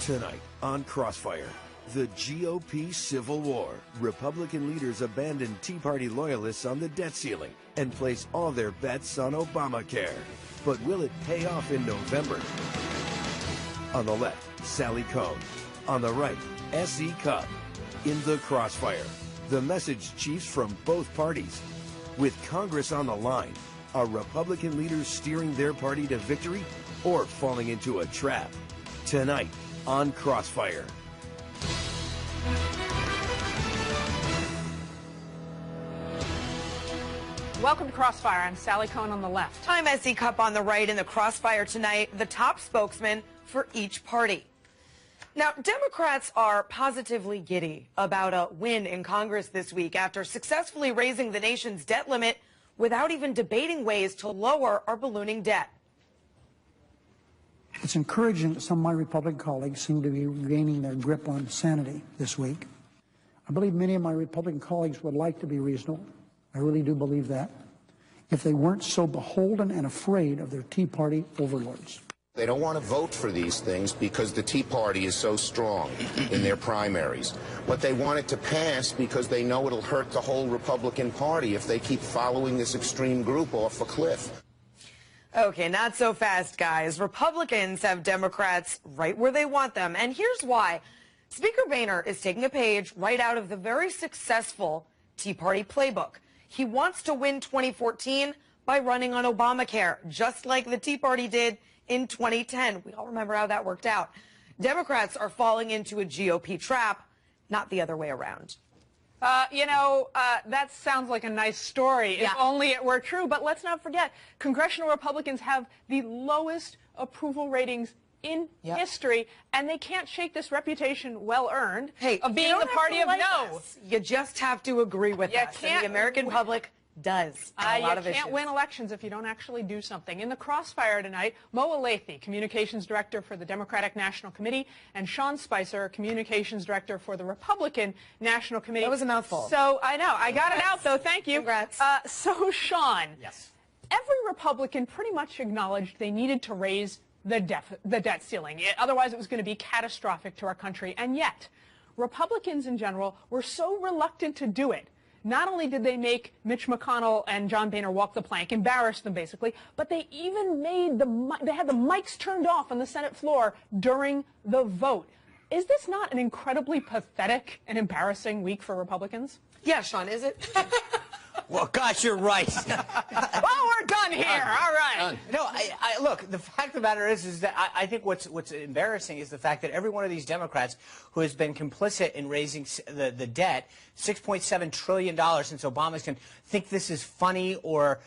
Tonight on Crossfire, the GOP Civil War. Republican leaders abandon Tea Party loyalists on the debt ceiling and place all their bets on Obamacare. But will it pay off in November? On the left, Sally Kohn. On the right, S.E. Cupp. In the Crossfire, the message chiefs from both parties. With Congress on the line, are Republican leaders steering their party to victory or falling into a trap? Tonight on Crossfire. Welcome to Crossfire. I'm Sally Kohn on the left. I'm S.E. Cupp on the right. In the Crossfire tonight, the top spokesman for each party. Now, Democrats are positively giddy about a win in Congress this week after successfully raising the nation's debt limit without even debating ways to lower our ballooning debt. It's encouraging that some of my Republican colleagues seem to be regaining their grip on sanity this week. I believe many of my Republican colleagues would like to be reasonable. I really do believe that, if they weren't so beholden and afraid of their Tea Party overlords. They don't want to vote for these things because the Tea Party is so strong in their primaries. But they want it to pass because they know it'll hurt the whole Republican Party if they keep following this extreme group off a cliff. Okay, not so fast, guys. Republicans have Democrats right where they want them, and here's why. Speaker Boehner is taking a page right out of the very successful Tea Party playbook. He wants to win 2014 by running on Obamacare, just like the Tea Party did in 2010. We all remember how that worked out. Democrats are falling into a GOP trap, not the other way around. That sounds like a nice story, if only it were true. But let's not forget, congressional Republicans have the lowest approval ratings in history, and they can't shake this reputation well-earned of being the party of no. You just have to agree with us, and the American public does. You can't win elections if you don't actually do something. In the Crossfire tonight, Mo Alathe, Communications Director for the Democratic National Committee, and Sean Spicer, Communications Director for the Republican National Committee. That was a mouthful. So, I know. I got it out, though. Thank you. Congrats. So, Sean. Yes. Every Republican pretty much acknowledged they needed to raise the debt ceiling. Otherwise, it was going to be catastrophic to our country. And yet, Republicans in general were so reluctant to do it. Not only did they make Mitch McConnell and John Boehner walk the plank, embarrass them basically, but they even they had the mics turned off on the Senate floor during the vote. Is this not an incredibly pathetic and embarrassing week for Republicans? Yeah, Sean, is it? Well, gosh, you're right. Well, we're done here. All right. No, look, the fact of the matter is that I think what's embarrassing is the fact that every one of these Democrats who has been complicit in raising the debt, $6.7 trillion since Obama's can think this is funny or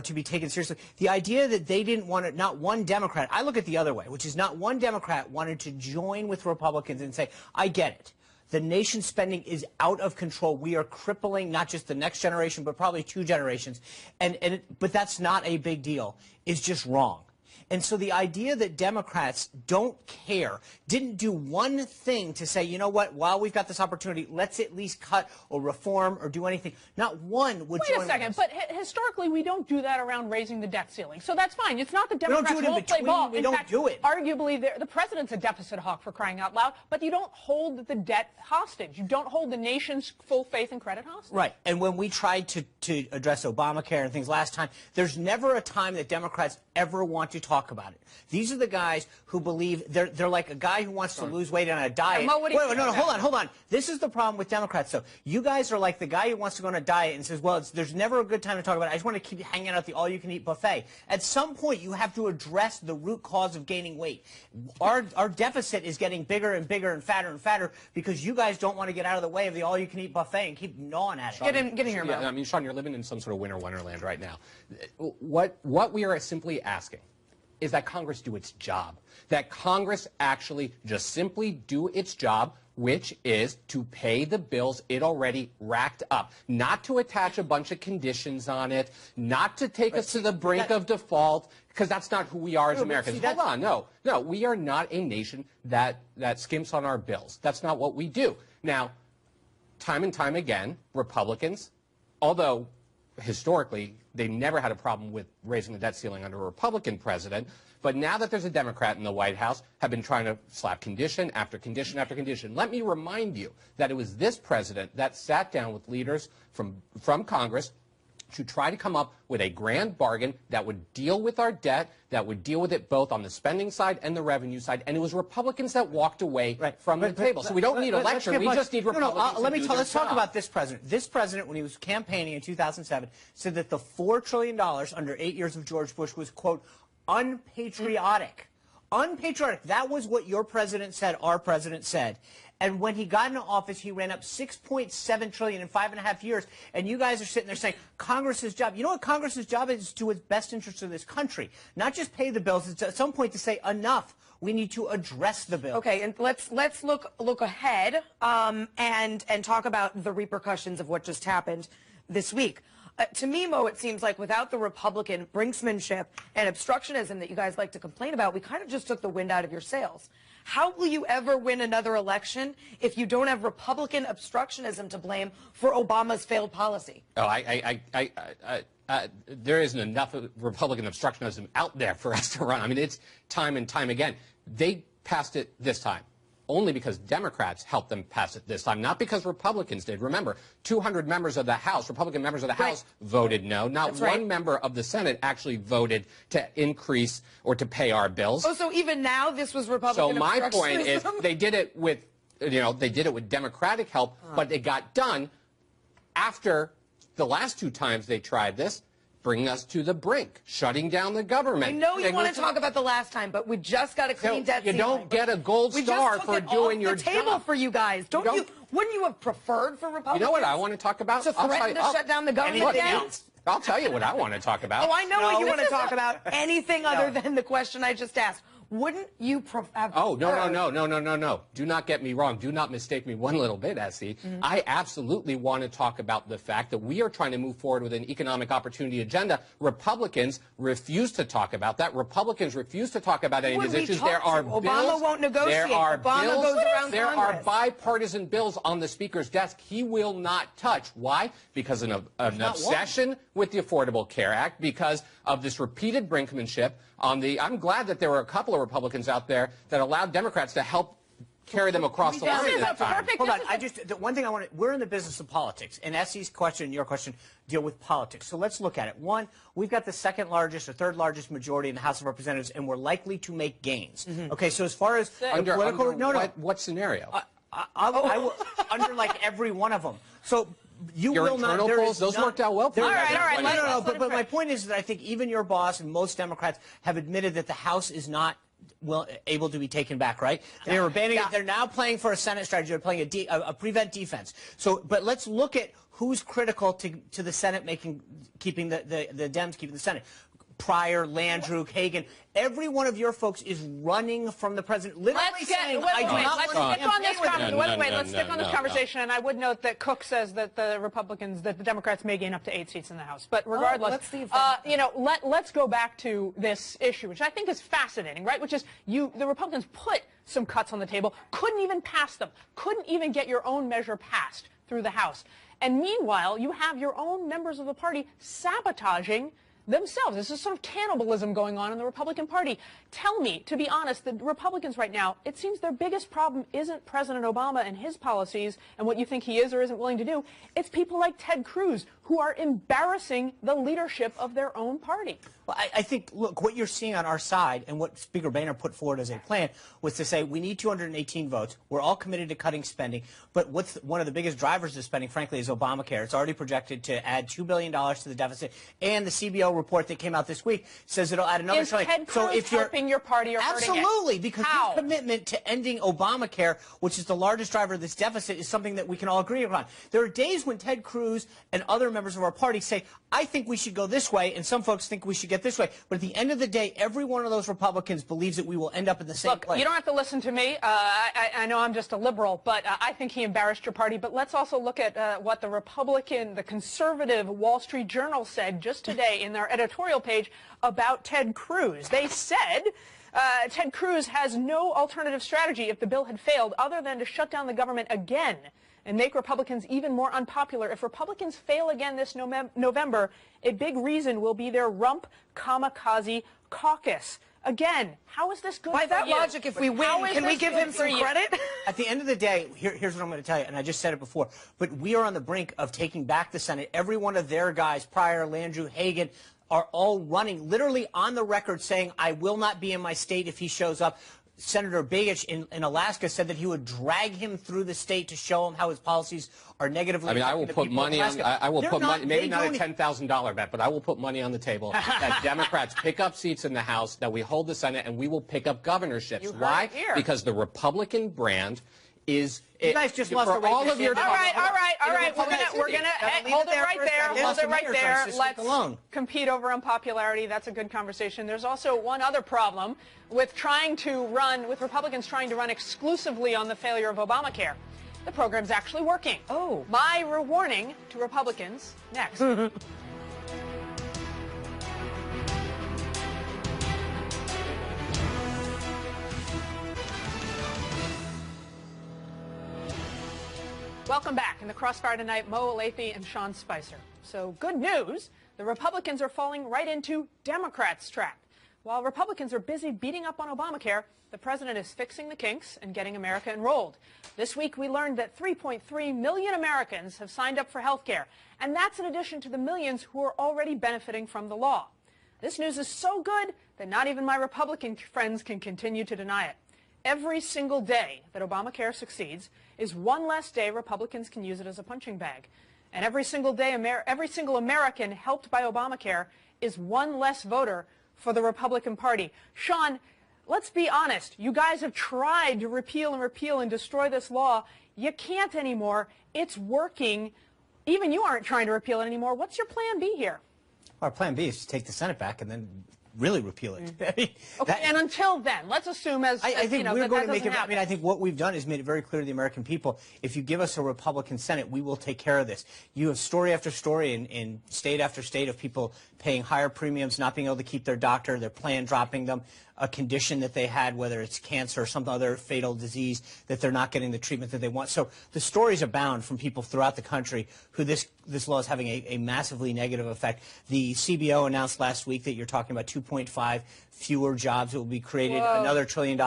to be taken seriously. The idea that they didn't want to, not one Democrat, I look at the other way, which is not one Democrat wanted to join with Republicans and say, I get it. The nation's spending is out of control. We are crippling not just the next generation, but probably two generations. But that's not a big deal. It's just wrong. And so the idea that Democrats don't care, didn't do one thing to say, you know what, while we've got this opportunity, let's at least cut or reform or do anything. Not one would join. Wait a second, but historically we don't do that around raising the debt ceiling. So that's fine. It's not that Democrats won't play ball. We don't do it. Arguably, the president's a deficit hawk, for crying out loud, but you don't hold the debt hostage. You don't hold the nation's full faith and credit hostage. Right. And when we tried to address Obamacare and things last time, there's never a time that Democrats ever want to talk about it. These are the guys who believe they're like a guy who wants to lose weight on a diet. Mo, wait, no, hold on. This is the problem with Democrats, though. You guys are like the guy who wants to go on a diet and says, well, there's never a good time to talk about it. I just want to keep hanging out at the all-you-can-eat buffet. At some point, you have to address the root cause of gaining weight. Our deficit is getting bigger and bigger and fatter because you guys don't want to get out of the way of the all-you-can-eat buffet and keep gnawing at it. Get in here, Mo. I mean, Sean, you're living in some sort of winter wonderland right now. What we are simply asking is that Congress do its job, that Congress actually just simply do its job, which is to pay the bills it already racked up, not to attach a bunch of conditions on it, not to take us to the brink of default, because that's not who we are as Americans. Hold on, no, we are not a nation that skimps on our bills. That's not what we do. Now, time and time again, Republicans, although historically they never had a problem with raising the debt ceiling under a Republican president, but now that there's a Democrat in the White House, have been trying to slap condition after condition after condition. Let me remind you that it was this president that sat down with leaders from Congress to try to come up with a grand bargain that would deal with our debt, that would deal with it both on the spending side and the revenue side. And it was Republicans that walked away from the table. So we don't need a lecture. We just need Republicans. Let's talk about this president. This president, when he was campaigning in 2007, said that the $4 trillion under 8 years of George Bush was, quote, unpatriotic. Unpatriotic. That was what your president said, our president said. And when he got into office, he ran up $6.7 trillion in 5.5 years. And you guys are sitting there saying, Congress's job. You know what Congress's job is? To its best interest of this country. Not just pay the bills. It's at some point to say, enough. We need to address the bill. Okay, and let's look ahead and talk about the repercussions of what just happened this week. To me, Mo, it seems like without the Republican brinksmanship and obstructionism that you guys like to complain about, we kind of just took the wind out of your sails. How will you ever win another election if you don't have Republican obstructionism to blame for Obama's failed policy? Oh, there isn't enough Republican obstructionism out there for us to run. I mean, it's time and time again. They passed it this time only because Democrats helped them pass it this time, not because Republicans did. Remember, 200 members of the House, Republican members of the House, voted no. Not one member of the Senate actually voted to increase or to pay our bills. Oh, so even now this was Republican So my point is they did it with, they did it with Democratic help, but it got done after the last two times they tried this, bringing us to the brink, shutting down the government. I know you want to talk about the last time, but we just got a clean debt ceiling. You don't get a gold star for doing your job. We just took it off the table for you guys. Wouldn't you have preferred for Republicans? You know what I want to talk about? To threaten to shut down the government again? I'll tell you what I want to talk about. Oh, I know what you want to talk about. Anything other than the question I just asked. Wouldn't you have Oh, no. Do not get me wrong. Do not mistake me one little bit, Essie. I absolutely want to talk about the fact that we are trying to move forward with an economic opportunity agenda. Republicans refuse to talk about that. Republicans refuse to talk about any of these issues. There are bills. Obama won't negotiate. There are Obama bills. goes around There Congress. are bipartisan bills on the Speaker's desk he will not touch. Why? Because of an obsession with the Affordable Care Act, because of this repeated brinkmanship on the. I'm glad that there were a couple of Republicans out there that allowed Democrats to help carry them across the line this time. Hold on, the one thing I want to, we're in the business of politics, and Essie's question and your question deal with politics. So let's look at it. One, we've got the second largest or third largest majority in the House of Representatives, and we're likely to make gains. Okay, so as far as what scenario? I will, under like every one of them. So you your will internal not. Polls, those worked out well for you. All right. No. But my point is that I think even your boss and most Democrats have admitted that the House is not able to be taken back, right? They were banning it. They're now playing for a Senate strategy. They're playing a prevent defense. So, but let's look at who's critical to the Senate keeping the Dems keeping the Senate. Pryor, Landrieu, Kagan, every one of your folks is running from the president. Literally Let's saying, stick on this conversation. And I would note that Cook says that the Democrats may gain up to 8 seats in the House. But regardless, let's go back to this issue, which I think is fascinating, right? Which is the Republicans put some cuts on the table, couldn't even pass them, couldn't even get your own measure passed through the House. And meanwhile, you have your own members of the party sabotaging themselves. This is sort of cannibalism going on in the Republican Party. Tell me, to be honest, the Republicans right now, it seems their biggest problem isn't President Obama and his policies and what you think he is or isn't willing to do. It's people like Ted Cruz who are embarrassing the leadership of their own party. Well, I think, look, what you're seeing on our side and what Speaker Boehner put forward as a plan was to say we need 218 votes. We're all committed to cutting spending. But one of the biggest drivers of spending, frankly, is Obamacare. It's already projected to add $2 billion to the deficit. And the CBO report that came out this week says it'll add another trillion. Is Ted Cruz helping your party or hurting it? Absolutely, because his commitment to ending Obamacare, which is the largest driver of this deficit, is something that we can all agree upon. There are days when Ted Cruz and other members of our party say, I think we should go this way, and some folks think we should get this way. But at the end of the day, every one of those Republicans believes that we will end up in the same place. You don't have to listen to me. I know I'm just a liberal, but I think he embarrassed your party. But let's also look at what the conservative Wall Street Journal said just today in their editorial page about Ted Cruz. They said Ted Cruz has no alternative strategy if the bill had failed other than to shut down the government again and make Republicans even more unpopular. If Republicans fail again this November, a big reason will be their rump kamikaze caucus. Again, how is this good By for that you? logic, if we win, How is can we this give good him for some you? credit? At the end of the day, here's what I'm going to tell you, and I just said it before, but we are on the brink of taking back the Senate. Every one of their guys, Pryor, Landrieu, Hagan, are all running, literally on the record saying, I will not be in my state if he shows up. Senator Begich in Alaska said that he would drag him through the state to show him how his policies are negatively. I mean, I will put money on. I will put money. Maybe not a $10,000 bet, but I will put money on the table that Democrats pick up seats in the House, that we hold the Senate, and we will pick up governorships. Why? Because the Republican brand is. You guys just lost for all of your. All right. We're gonna hold it right there. Hold it right there. Let's compete over unpopularity. That's a good conversation. There's also one other problem with Republicans trying to run exclusively on the failure of Obamacare. The program's actually working. Oh. My warning to Republicans next. Welcome back. In the Crossfire tonight, Mo Olathe and Sean Spicer. So good news, the Republicans are falling right into Democrats' trap. While Republicans are busy beating up on Obamacare, the president is fixing the kinks and getting America enrolled. This week, we learned that 3.3 million Americans have signed up for health care, and that's in addition to the millions who are already benefiting from the law. This news is so good that not even my Republican friends can continue to deny it. Every single day that Obamacare succeeds is one less day Republicans can use it as a punching bag. And every single day, every single American helped by Obamacare is one less voter for the Republican Party. Sean, let's be honest. You guys have tried to repeal and destroy this law. You can't anymore. It's working. Even you aren't trying to repeal it anymore. What's your plan B here? Our plan B is to take the Senate back and then really repeal it. Okay, and until then, let's assume I think we're going to make it. I mean, I think what we've done is made it very clear to the American people: if you give us a Republican Senate, we will take care of this. You have story after story in state after state of people paying higher premiums, not being able to keep their doctor, their plan dropping them, a condition that they had, whether it's cancer or some other fatal disease, that they're not getting the treatment that they want. So the stories abound from people throughout the country who this law is having a massively negative effect. The CBO announced last week that you're talking about 2.5 fewer jobs that will be created, another $1 trillion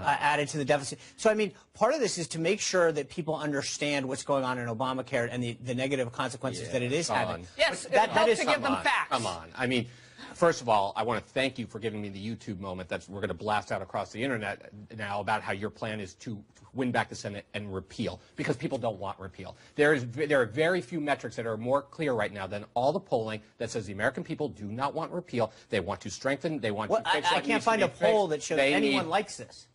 added to the deficit. So, I mean, part of this is to make sure that people understand what's going on in Obamacare and the negative consequences that it is having. Yes, that helps to give them facts. Come on. I mean, first of all, I want to thank you for giving me the YouTube moment that we're going to blast out across the internet now about how your plan is to win back the Senate and repeal, because people don't want repeal. There are very few metrics that are more clear right now than all the polling that says the American people do not want repeal. They want to strengthen. They want to fix. I can't find a poll that shows anyone likes this.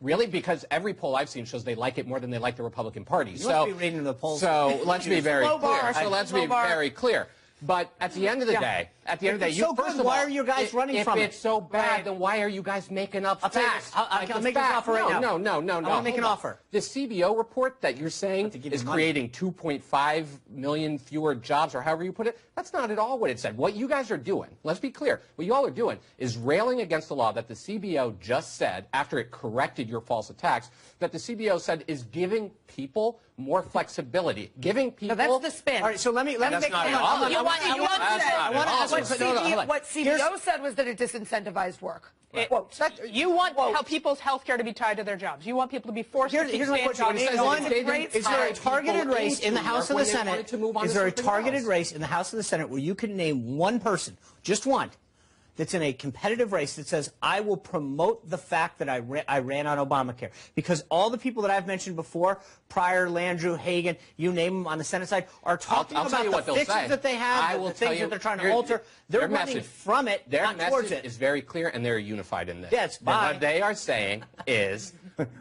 Really? Because every poll I've seen shows they like it more than they like the Republican Party. You must be reading the polls. So let's be very clear. But at the end of the day, first of all, why are you guys running from it? If it's so bad, then why are you guys making up facts? I'll make an offer right now. No. I want to make an offer. The CBO report that you're saying is creating 2.5 million fewer jobs, or however you put it, that's not at all what it said. What you guys are doing, let's be clear, what you all are doing is railing against the law that the CBO just said, after it corrected your false attacks, that the CBO said is giving people more flexibility. Giving people... No, that's the spin. All right, so let me make... What CBO said was that it disincentivized work. You want how people's health care to be tied to their jobs. You want people to be forced to Here's my question. Is there a targeted race in the House and the Senate? Is there a targeted race in the House and the Senate where you can name one person, just one, that's in a competitive race that says, I will promote the fact that I ran on Obamacare? Because all the people that I've mentioned before, Pryor, Landrieu, Hagan, you name them on the Senate side, are talking about the fixes that they have, the things that they're trying to alter. They're running from it, not towards it. Their message is very clear, and they're unified in this. Yes, what they are saying is,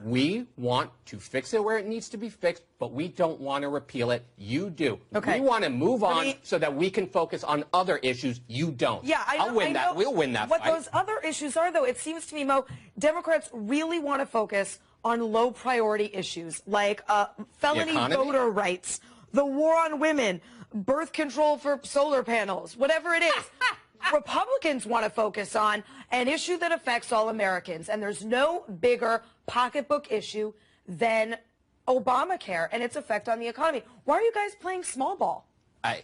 we want to fix it where it needs to be fixed, but we don't want to repeal it. You do. Okay. We want to move on so that we can focus on other issues. You don't. Yeah, I know. I'll win that. We'll win that fight. What those other issues are, though, it seems to me, Mo, Democrats really want to focus on low-priority issues like felony voter rights, the war on women, birth control for solar panels, whatever it is. Republicans want to focus on an issue that affects all Americans, and there's no bigger pocketbook issue than Obamacare and its effect on the economy. Why are you guys playing small ball? I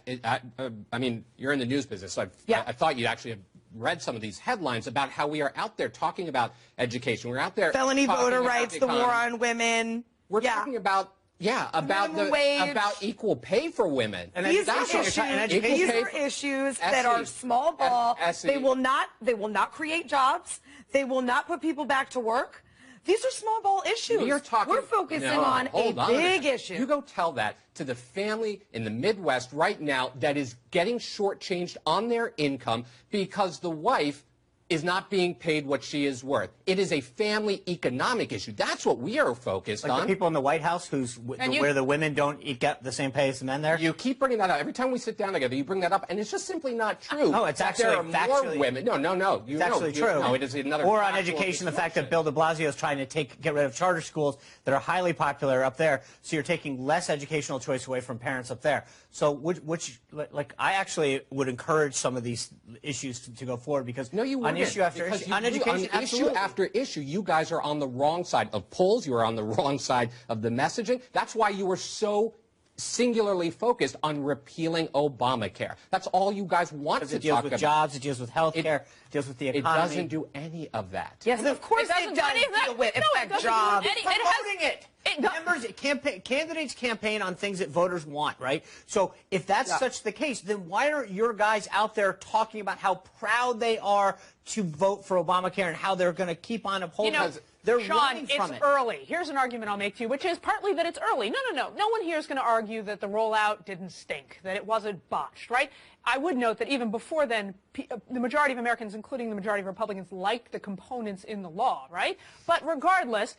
mean, you're in the news business, so I thought you'd actually have read some of these headlines about how we are out there talking about education. We're out there felony voter rights, the war economy. on women. We're talking about about equal pay for women. And these are issues that are small ball. They will not create jobs. They will not put people back to work. They're small ball issues. We're focusing on a big issue. You go tell that to the family in the Midwest right now that is getting shortchanged on their income because the wife is not being paid what she is worth. It is a family economic issue. That's what we are focused on. The people in the White House where the women don't get the same pay as the men there? You keep bringing that up. Every time we sit down together, you bring that up, and it's just simply not true. No, it's actually more women. No. It's actually true. No, it is another. Or on education, the fact that Bill de Blasio is trying to get rid of charter schools that are highly popular up there, so you're taking less educational choice away from parents up there. So I actually would encourage some of these issues to go forward because on issue after issue, on education, issue after issue, you guys are on the wrong side of polls. You are on the wrong side of the messaging. That's why you were so singularly focused on repealing Obamacare. That's all you guys want to talk about. It deals with jobs, it deals with health care, it deals with the economy. It doesn't do any of that. Yes, of course it does deal with jobs. Promoting it. Members, candidates campaign on things that voters want, right? So if that's such the case, then why aren't your guys out there talking about how proud they are to vote for Obamacare and how they're going to keep on upholding it? They're Sean, it's early. Here's an argument I'll make to you, which is partly that it's early. No. No one here is going to argue that the rollout didn't stink, that it wasn't botched, right? I would note that even before then, the majority of Americans, including the majority of Republicans, liked the components in the law, right? But regardless,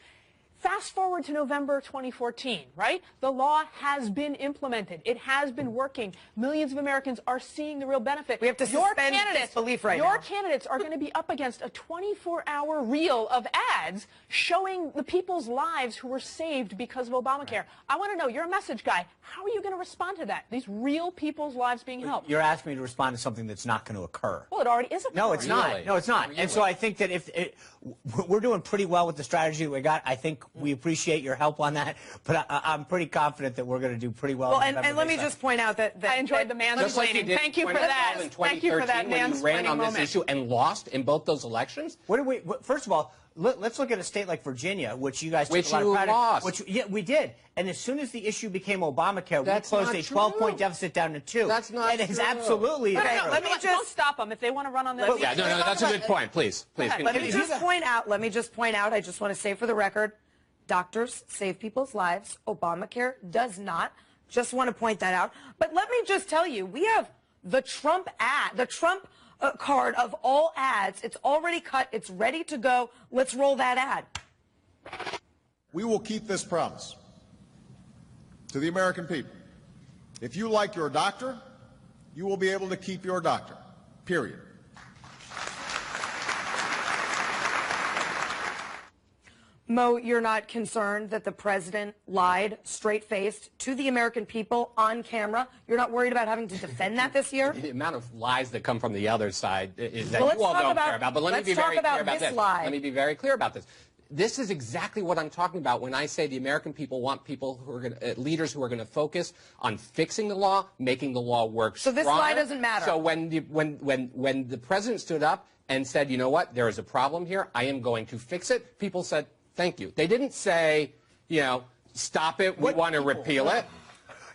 fast forward to November 2014, right? The law has been implemented. It has been working. Millions of Americans are seeing the real benefit. We have to suspend disbelief right now. Your candidates are going to be up against a 24-hour reel of ads showing the people's lives who were saved because of Obamacare. I want to know, you're a message guy. How are you going to respond to that? These real people's lives being helped. You're asking me to respond to something that's not going to occur. Well, it already is occurring. No, it's not. No, it's not. Really? And so I think that we're doing pretty well with the strategy that we got. I think we appreciate your help on that, but I'm pretty confident that we're going to do pretty well. Well, and let me just point out that I enjoyed the mansplaining. Thank you for that. Thank you for that mansplaining when you ran on this issue and lost in both those elections. First of all, let's look at a state like Virginia, which you guys took a lot of pride lost. Yeah, we did. And as soon as the issue became Obamacare, we closed a 12-point deficit down to 2. That's not true. That is absolutely true. Don't stop them if they want to run on this. No, that's a good point. Please. Let me just point out. I just want to say for the record, doctors save people's lives. Obamacare does not. Just want to point that out. But let me just tell you, we have the Trump ad, the Trump card of all ads. It's already cut. It's ready to go. Let's roll that ad. We will keep this promise to the American people. If you like your doctor, you will be able to keep your doctor, period. Mo, you're not concerned that the president lied straight-faced to the American people on camera? You're not worried about having to defend that this year? The amount of lies that come from the other side is that you all don't care about. But let me be very clear about this. Let me be very clear about this. This is exactly what I'm talking about when I say the American people want people who are leaders who are going to focus on fixing the law, making the law work stronger. So this lie doesn't matter. So when the president stood up and said, you know what, there is a problem here, I am going to fix it, people said, thank you. They didn't say, stop it, we want to repeal it.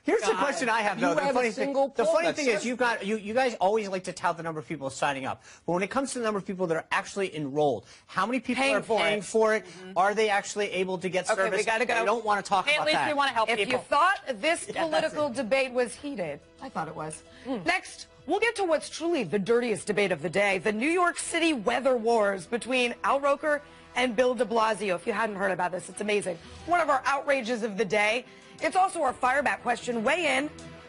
Here's the question I have, though. The funny thing is, you guys always like to tout the number of people signing up. But when it comes to the number of people that are actually enrolled, how many people are paying for it? Are they actually able to get service? We gotta go. We don't want to talk about that. At least we want to help people. If you thought this political debate was heated, I thought it was. Next, we'll get to what's truly the dirtiest debate of the day, the New York City weather wars between Al Roker and Bill de Blasio. If you hadn't heard about this, it's amazing. One of our outrages of the day. It's also our fireback question. Weigh in.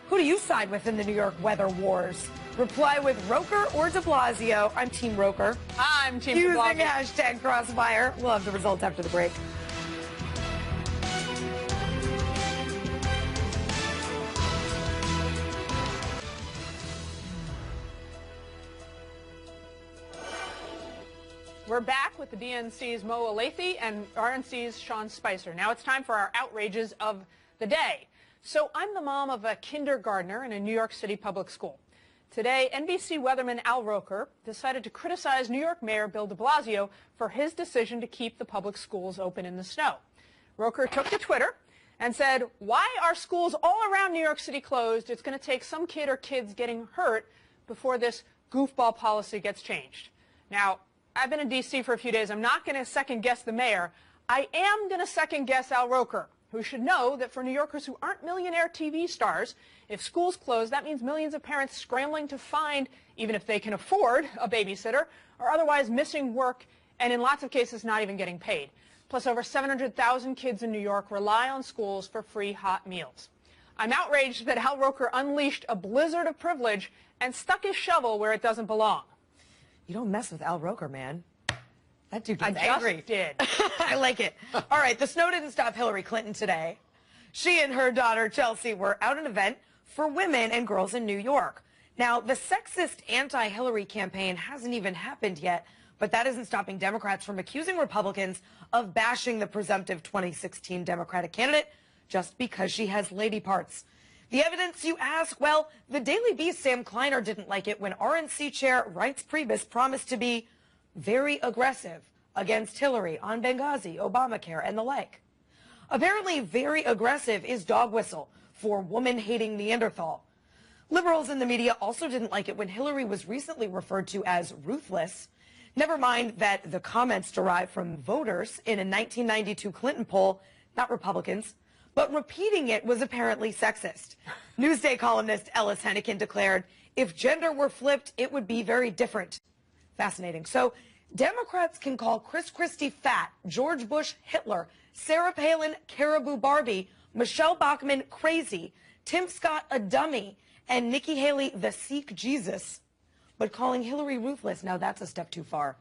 Who do you side with in the New York weather wars? Reply with Roker or de Blasio. I'm Team Roker. I'm Team de Blasio. Using hashtag Crossfire. We'll have the results after the break. We're back with the DNC's Mo Alathe and RNC's Sean Spicer. Now it's time for our outrages of the day. So I'm the mom of a kindergartner in a New York City public school. Today, NBC weatherman Al Roker decided to criticize New York Mayor Bill de Blasio for his decision to keep the public schools open in the snow. Roker took to Twitter and said, "Why are schools all around New York City closed? It's going to take some kid or kids getting hurt before this goofball policy gets changed." Now, I've been in D.C. for a few days. I'm not going to second-guess the mayor. I am going to second-guess Al Roker, who should know that for New Yorkers who aren't millionaire TV stars, if schools close, that means millions of parents scrambling to find, even if they can afford, a babysitter, or otherwise missing work, and in lots of cases not even getting paid. Plus, over 700,000 kids in New York rely on schools for free hot meals. I'm outraged that Al Roker unleashed a blizzard of privilege and stuck his shovel where it doesn't belong. You don't mess with Al Roker, man. That dude I gets angry. just did. I like it. All right, the snow didn't stop Hillary Clinton today. She and her daughter, Chelsea, were out at an event for women and girls in New York. Now, the sexist anti-Hillary campaign hasn't even happened yet, but that isn't stopping Democrats from accusing Republicans of bashing the presumptive 2016 Democratic candidate just because she has lady parts. The evidence, you ask? Well, the Daily Beast's Sam Kleiner didn't like it when RNC chair Reince Priebus promised to be very aggressive against Hillary on Benghazi, Obamacare, and the like. Apparently, very aggressive is dog whistle for woman-hating Neanderthal. Liberals in the media also didn't like it when Hillary was recently referred to as ruthless. Never mind that the comments derived from voters in a 1992 Clinton poll, not Republicans, but repeating it was apparently sexist. Newsday columnist Ellis Hennikin declared, "If gender were flipped, it would be very different." Fascinating. So Democrats can call Chris Christie fat, George Bush Hitler, Sarah Palin Caribou Barbie, Michelle Bachmann crazy, Tim Scott a dummy, and Nikki Haley the Sikh Jesus. But calling Hillary ruthless, now that's a step too far.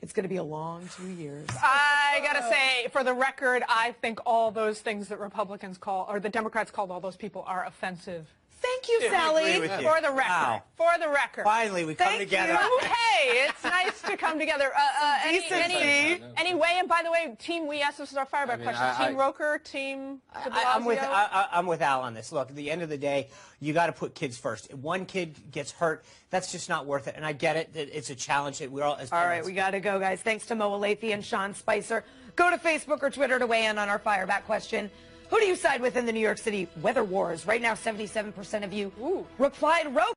It's going to be a long 2 years. I got to say, for the record, I think all those things that Republicans call, or the Democrats called all those people, are offensive. Thank you, Sally. For the record. Wow. For the record. Finally, we come Thank together. you. Hey, it's nice to come together. Anyway, and by the way, Team We asked this is our fireback question. Team Roker, Team de Blasio. I'm with Al on this. Look, at the end of the day, you got to put kids first. If one kid gets hurt, that's just not worth it. And I get it. It's a challenge that we're all as All right, we got to go, guys. Thanks to Mo Alethi and Sean Spicer. Go to Facebook or Twitter to weigh in on our fireback question. Who do you side with in the New York City weather wars? Right now, 77% of you replied Roker.